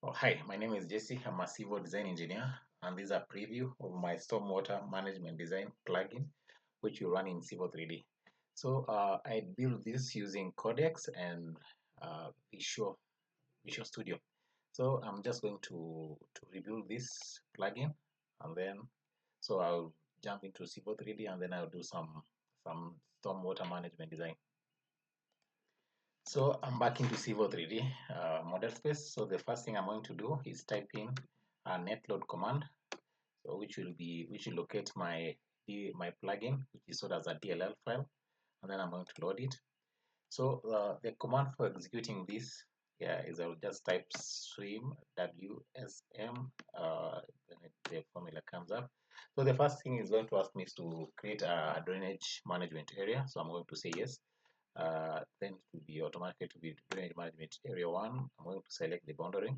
Oh, hi, my name is Jesse. I'm a civil design engineer, and this is a preview of my stormwater management design plugin, which you run in Civil 3D. So I built this using Codex and Visual Studio. So I'm just going to rebuild this plugin, and then I'll jump into Civil 3D, and then I'll do some stormwater management design. So I'm back into Civil 3D model space. So the first thing I'm going to do is type in a netload command, so which will locate my plugin, which is stored as a DLL file, and then I'm going to load it. So the command for executing this, is I'll just type swim WSM, then the formula comes up. So the first thing is going to ask me is to create a drainage management area. So I'm going to say yes. Then it will be automatically to be drainage management area 1. I'm going to select the boundary.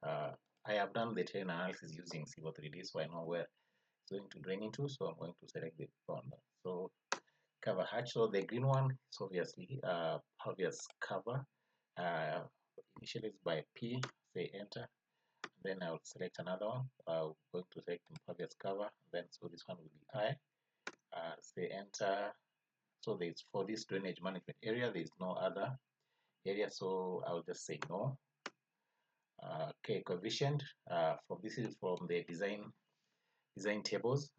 I have done the terrain analysis using Civil 3D, so I know where it's going to drain into. So I'm going to select the boundary. So cover hatch. So the green one is obviously obvious cover. Uh, Initialize by P. Say enter. Then I'll select another one. I'm going to select impervious cover. Then so this one will be I. Say enter. So there's for this drainage management area, there is no other area, so I'll just say no. Okay, coefficient. From this is from the design tables,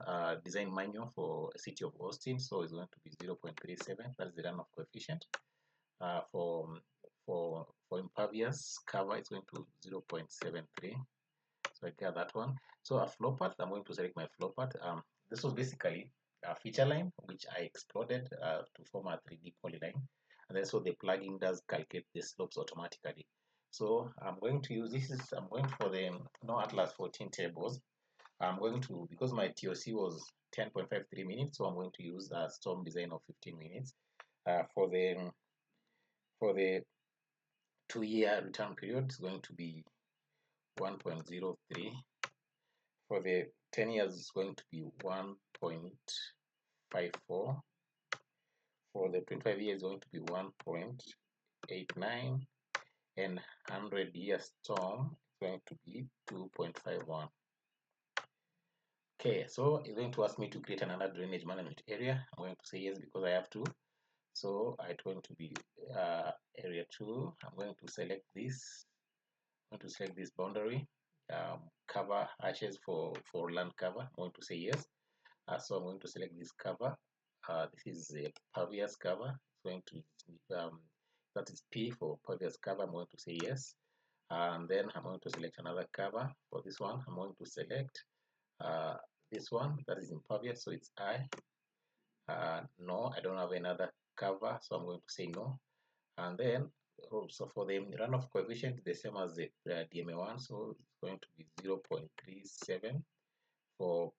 design manual for City of Austin. So it's going to be 0.37. That's the runoff coefficient. For impervious cover, it's going to 0.73. So I get that one. So a flow path, I'm going to select my flow path. This was basically a feature line which I exploded to form a 3D polyline, and then so the plugin does calculate the slopes automatically. So I'm going to use I'm going for the no Atlas 14 tables. I'm going to, because my TOC was 10.53 minutes, so I'm going to use a storm design of 15 minutes. For the 2-year return period, it's going to be 1.03. For the 10 years, it's going to be 1.54. For the 25 years, it's going to be 1.89. And 100-year storm is going to be 2.51. Okay, so it's going to ask me to create another drainage management area. I'm going to say yes because I have to. So it's going to be area 2. I'm going to select this. I'm going to select this boundary. Cover hashes for land cover. I'm going to say yes. So I'm going to select this cover. This is a pervious cover. It's going to that is P for pervious cover. I'm going to say yes. And then I'm going to select another cover for this one. I'm going to select this one that is impervious, so it's I. No, I don't have another cover, so I'm going to say no. And then so for the runoff coefficient, the same as the DMA1, so it's going to be 0.37 for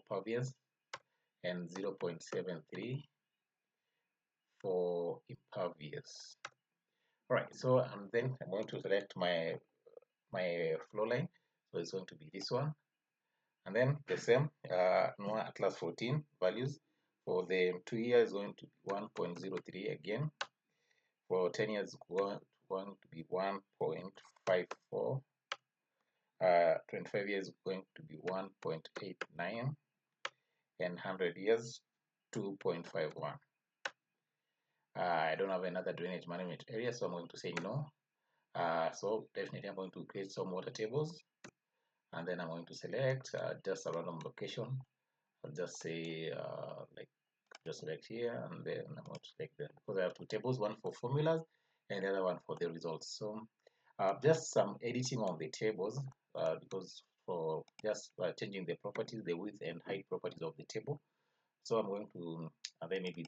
pervious and 0.73 for impervious. All right, so and then I'm going to select my flow line, so it's going to be this one. And then the same no Atlas 14 values. For the 2 years going to be 1.03 again. For 10 years going to be 1.54. 25 years going to be 1.89, and 100 years 2.51. I don't have another drainage management area, so I'm going to say no. So definitely I'm going to create some water tables, and then I'm going to select just a random location. I'll just say just select here, and then I'm going to select them because I have two tables, one for formulas and the other one for the results. So just some editing on the tables because for just changing the properties, the width and height properties of the table. So I'm going to, and then maybe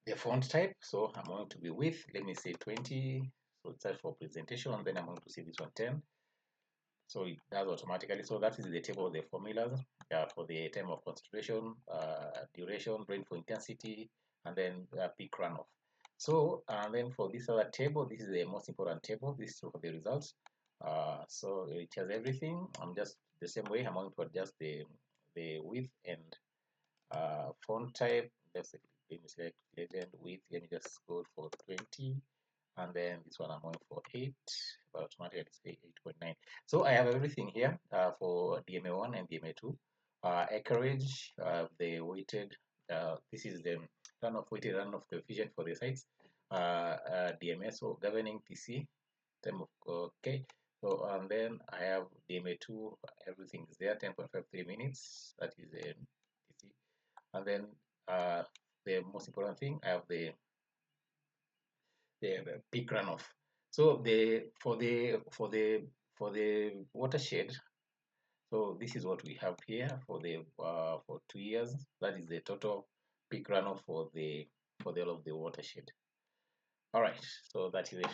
the font type. So I'm going to be width, let me say 20. So it's set for presentation, and then I'm going to see this one 10. So it does automatically. So that is the table of the formulas for the time of concentration, duration, rainfall intensity, and then peak runoff. So and then for this other table, this is the most important table. This is for the results. So it has everything. I'm just the same way. I'm going to adjust the width and font type. Just let me select legend width. Let me just go for 20, and then this one I'm going for 8. automatically display 8.9. So I have everything here for DMA1 and DMA2. Acreage, the weighted, this is the runoff weighted runoff coefficient for the sites. DMS, so governing TC, term of okay. So and then I have DMA2, everything is there, 10.53 minutes. That is a TC. And then the most important thing, I have the peak runoff. So the for the watershed, so this is what we have here for the for 2 years. That is the total peak runoff for the all of the watershed. All right, so that is it.